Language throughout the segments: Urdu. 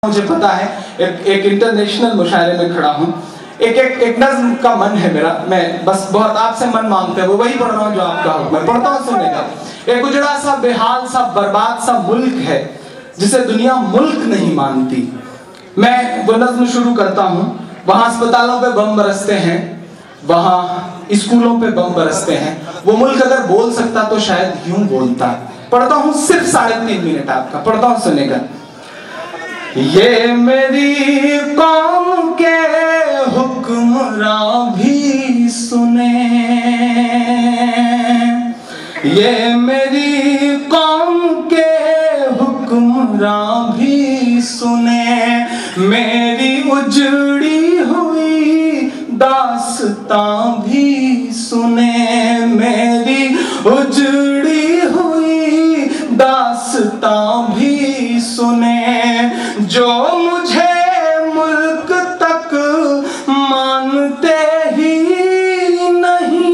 مجھے پتا ہے ایک انٹرنیشنل مشاعرے میں کھڑا ہوں. ایک نظم کا من ہے میرا, میں بس بہت آپ سے من مانگتے ہیں, وہ وہی پڑھ رہا ہوں جو آپ کا حکم ہے. پڑھتا ہوں, سننے کا. ایک اجڑا سا بے حال سا برباد سا ملک ہے جسے دنیا ملک نہیں مانتی. میں وہ نظم شروع کرتا ہوں. وہاں اسپتالوں پہ بم برستے ہیں, وہاں اسکولوں پہ بم برستے ہیں. وہ ملک اگر بول سکتا تو شاید یوں بولتا. پڑھتا ہوں, صرف 3.5 منٹ آپ کا, پڑھتا ہوں, سننے کا. یہ میری قوم کے حکمراں بھی سنیں, یہ میری قوم کے حکمراں بھی سنیں, میری اجڑی ہوئی داستان بھی سنیں, میری اجڑی ہوئی داستان بھی سنیں. جو مجھے ملک تک مانتے ہی نہیں,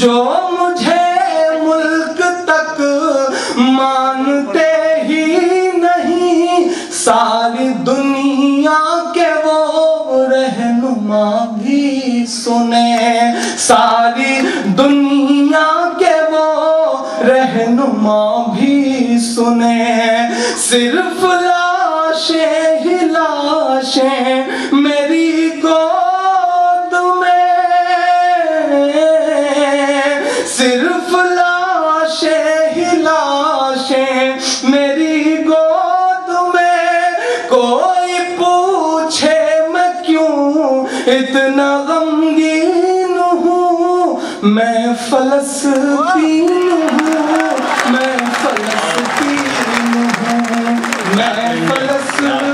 جو مجھے ملک تک مانتے ہی نہیں, ساری دنیا کے وہ رہنما بھی سنیں, ساری دنیا کے وہ رہنما بھی سنیں. صرف لاشیں ہی لاشیں میری گود میں, صرف لاشیں ہی لاشیں میری گود میں. کوئی پوچھے میں کیوں اتنا غمگین ہوں, میں فلسطین ہوں, میں فلسطین ہوں, میں فلسطین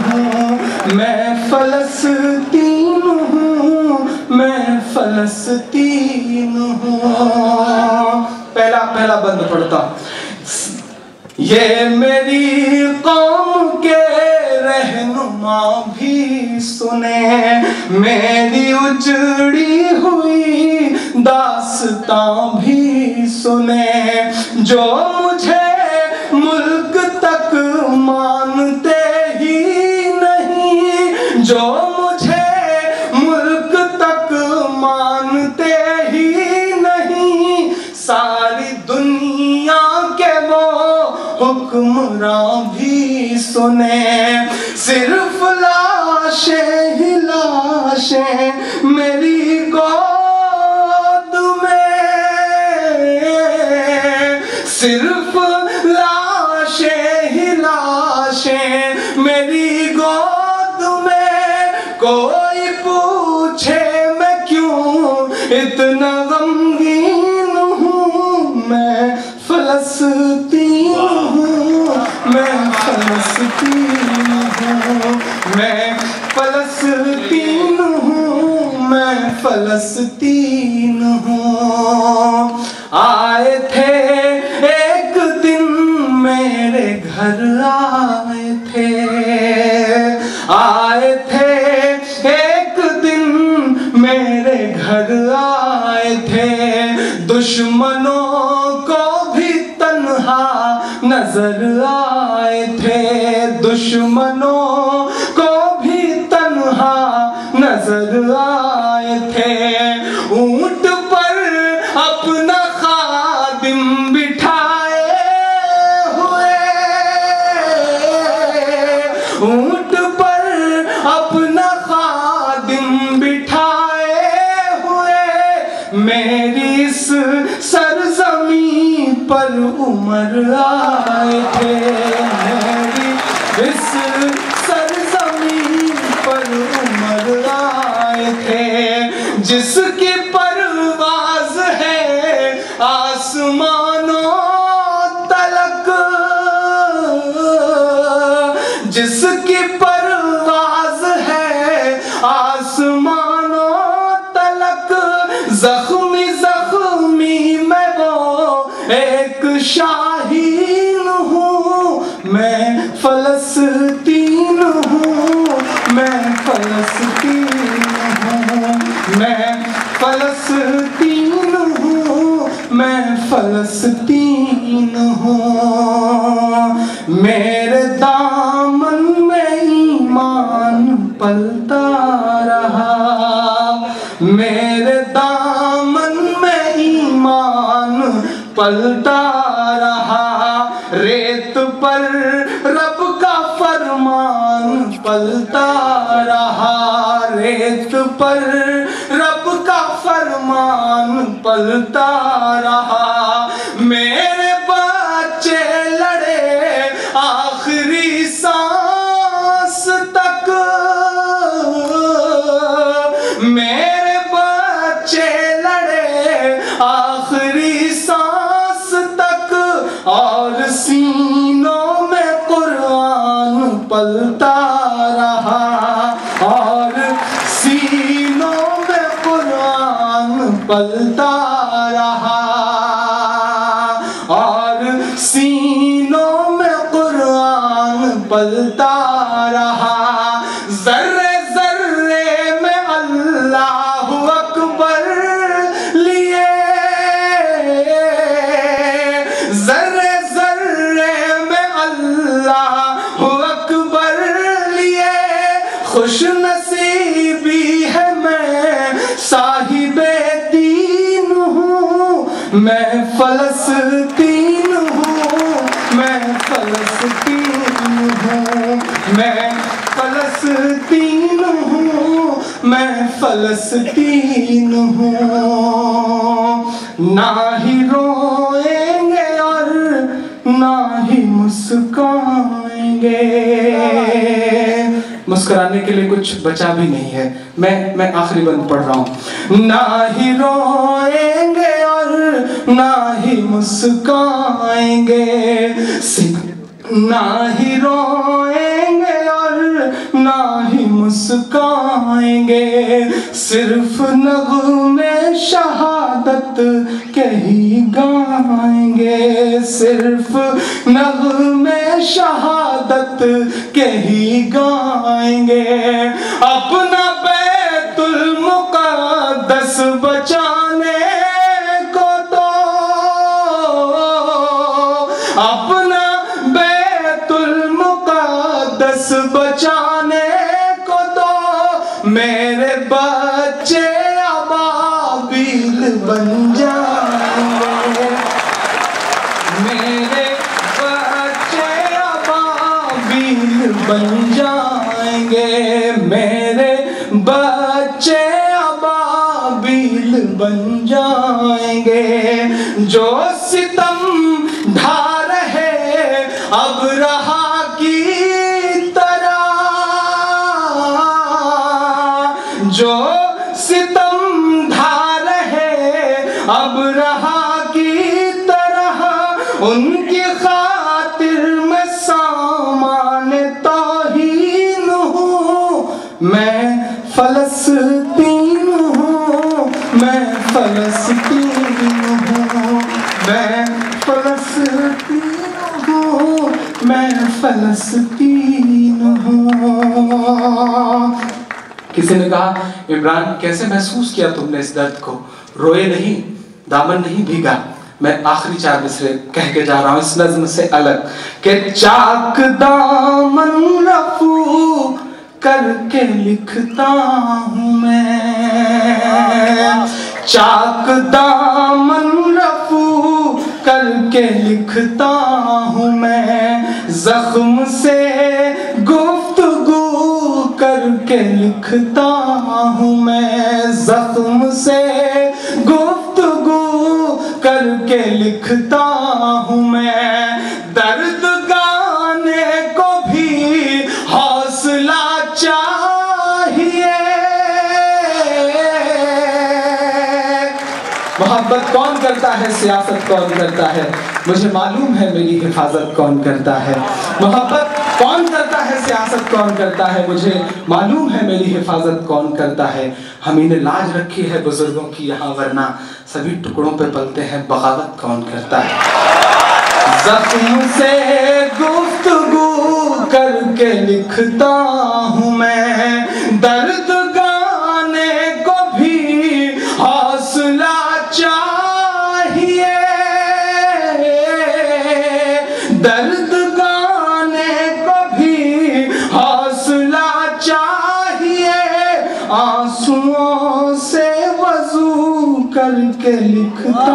ہوں, میں فلسطین ہوں, میں فلسطین ہوں. پہلا بند پڑھتا ہوں. یہ میری قوم کے رہنما بھی سنیں, میری اجڑی ہوئی داستان بھی سنیں. جو مجھے ملک تک مانتے ہی نہیں, جو مجھے ملک تک مانتے ہی نہیں, ساری دنیا کے وہ حکمراں بھی سنیں. صرف لاشیں ہی لاشیں میری گود میں, صرف لاشیں ہی لاشیں میری گود میں. کوئی پوچھے میں کیوں اتنا غمگین ہوں, میں فلسطین ہوں, میں فلسطین ہوں, میں فلسطین ہوں, میں فلسطین ہوں. آئے تھے ایک دن میرے گھر, آئے تھے, آئے تھے ایک دن میرے گھر, آئے تھے. دشمنوں کو بھی تنہا نظر آئے تھے, دشمنوں کو بھی تنہا نظر آئے تھے. اونٹ پر اپنا خادم بٹھائے ہوئے, اونٹ پر اپنا خادم بٹھائے ہوئے, میری اس سرزمین پر عمر آئے تھے, میری اس سرزمین پر عمر آئے تھے. جس کی پرواز ہے آسمانوں تلک, جس کی پرواز ہے آسمانوں تلک, زخمی زخمی میں وہ ایک شاہین ہوں, میں فلسطین ہوں, میں فلسطین ہوں, میں فلسطین ہوں, میں فلسطین فلسطین ہوں، میرے دامن میں ایمان پلتا رہا، میرے دامن میں ایمان پلتا رہا، ریت پر رب کا فرمان پلتا رہا، ریت پر رب کا فرمان پلتا رہا، میرے بچے لڑے آخری سانس تک، میرے بچے لڑے آخری سانس تک، اور سینوں میں قرآن پلتا رہا، اور سینوں میں قرآن پلتا رہا، اور سینوں میں قرآن پلتا رہا، ذرے ذرے میں اللہ اکبر لیے، ذرے ذرے میں اللہ اکبر لیے، خوش نصیبی ہے میں صاحب دین ہوں، میں فلسطین ہوں، میں فلسطین ہوں، میں فلسطین ہوں، میں فلسطین ہوں، نہ ہی روئیں گے اور نہ ہی مسکرائیں گے، مسکرانے کے لیے کچھ بچا بھی نہیں ہے، میں آخری بند پڑھ رہا ہوں، نہ ہی روئیں گے اور نہ ہی مسکرائیں گے، نہ ہی روئیں گے اور نہ ہی مسکرائیں گے، صرف نغمے شہادت کے ہی گائیں گے، صرف نغمے شہادت کے ہی گائیں گے، اپنا بیت المقدس بچانے کو تو، اپنا بیت المقدس بچانے کو تو، میرے بچے ابابیل بن جائیں گے، میرے بچے ابابیل بن جائیں گے، میرے بچے ابابیل بن جائیں گے، جو ستم ڈھا رہے اب رہا کی طرح، جو ستم ڈھا رہے اب رہا کی طرح، ان کی خاطر میں سامان توہین ہوں، میں فلسطین ہوں، میں فلسطین ہوں، میں فلسطین ہوں، میں فلسطین ہوں۔ کسی نے کہا عمران کیسے محسوس کیا تم نے اس درد کو؟ روئے نہیں، دامن نہیں بھیگا۔ میں آخری 4 مصرے کہہ کے جا رہا ہوں اس نظم سے الگ، کہ چاک دامن رفو کر کے لکھتا ہوں میں، چاک دامن رفو کر کے لکھتا ہوں میں، زخم سے گفتگو کر کے لکھتا ہوں میں، زخم سے گفتگو کر کے لکھتا ہوں میں، درد گانے کو بھی حوصلہ چاہیے۔ محبت کون کرتا ہے، سیاست کون کرتا ہے، مجھے معلوم ہے میری حفاظت کون کرتا ہے۔ محبت کون کرتا ہے، سیاست کون کرتا ہے، مجھے معلوم ہے میری حفاظت کون کرتا ہے۔ ہمیں نے لاج رکھی ہے بزرگوں کی یہاں، ورنہ سبھی ٹکڑوں پہ پلتے ہیں، بغاوت کون کرتا ہے۔ زخم سے گفتگو کر کے لکھتا ہوں میں، درد گانے کو بھی حوصلہ چاہیے۔ درد گانے کو بھی حوصلہ چاہیے، آنسوؤں سے وضو کر کے لکھتا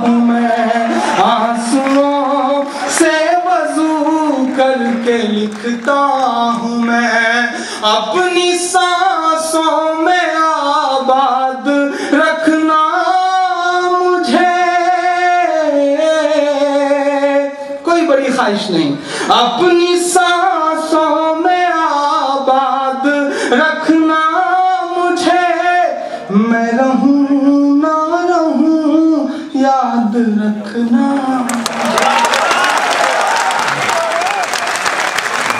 ہوں میں، آنسوؤں سے وضو کر کے لکھتا ہوں میں، اپنی سانسوں میں آباد رکھنا مجھے، کوئی بڑی خواہش نہیں، اپنی سانسوں میں آباد رکھنا مجھے، میں رہوں نہ رہوں یاد رکھنا۔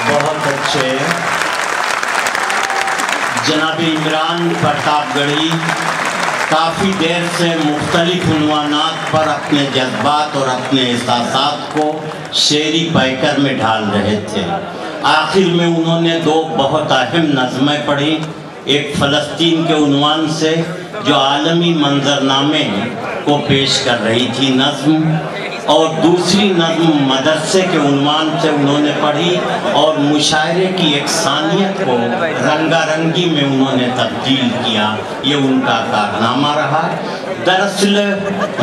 بہت اچھے جناب عمران پرتاپ گڑھی کافی دیر سے مختلف عنوانات پر اپنے جذبات اور اپنے احساسات کو شعری پیکر میں ڈھال رہے تھے۔ آخر میں انہوں نے دو بہت اہم نظمیں پڑھی، ایک فلسطین کے عنوان سے جو عالمی منظرنامے کو پیش کر رہی تھی نظم، اور دوسری نظم مدرسے کے عنوان سے انہوں نے پڑھی، اور مشاعرے کی یکسانیت کو رنگا رنگی میں انہوں نے تبدیل کیا، یہ ان کا کارنامہ رہا۔ دراصل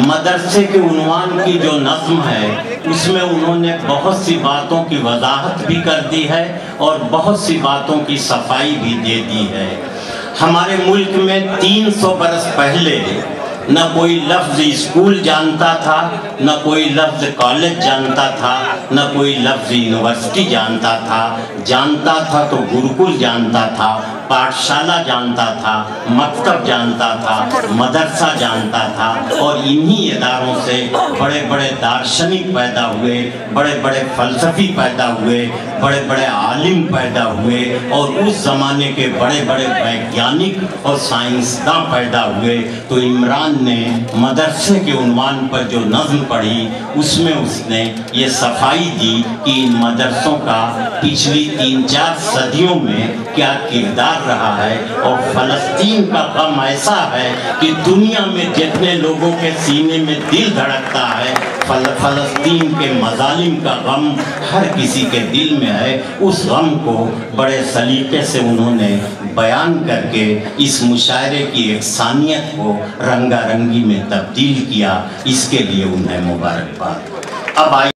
مدرسے کے عنوان کی جو نظم ہے اس میں انہوں نے بہت سی باتوں کی وضاحت بھی کر دی ہے اور بہت سی باتوں کی صفائی بھی دے دی ہے۔ ہمارے ملک میں 300 برس پہلے نہ کوئی لفظ اسکول جانتا تھا، نہ کوئی لفظ کالج جانتا تھا، نہ کوئی لفظ یونیورسٹی جانتا تھا۔ جانتا تھا تو گروکل جانتا تھا، پاٹھشالہ جانتا تھا، مکتب جانتا تھا، مدرسہ جانتا تھا، اور انہی اداروں سے بڑے بڑے دارشنک پیدا ہوئے، بڑے بڑے فلسفی پیدا ہوئے، بڑے بڑے عالم پیدا ہوئے، اور اس زمانے کے بڑے بڑے ویگیانک اور سائنسداں پیدا ہوئے۔ تو عمران نے مدرسے کے عنوان پر جو نظم پڑھی اس میں اس نے یہ صفائی دی کہ ان مدرسوں کا پچھلی 3-4 صدیوں میں کیا کردار رہا ہے، اور فلسطین کا غم ایسا ہے کہ دنیا میں جتنے لوگوں کے سینے میں دل دھڑکتا ہے، فلسطین کے مظالم کا غم ہر کسی کے دل میں ہے۔ اس غم کو بڑے سلیقے سے انہوں نے بیان کر کے اس مشاعرے کی یکسانیت کو رنگا رنگی میں تبدیل کیا، اس کے لیے انہیں مبارکباد۔ اب آئیے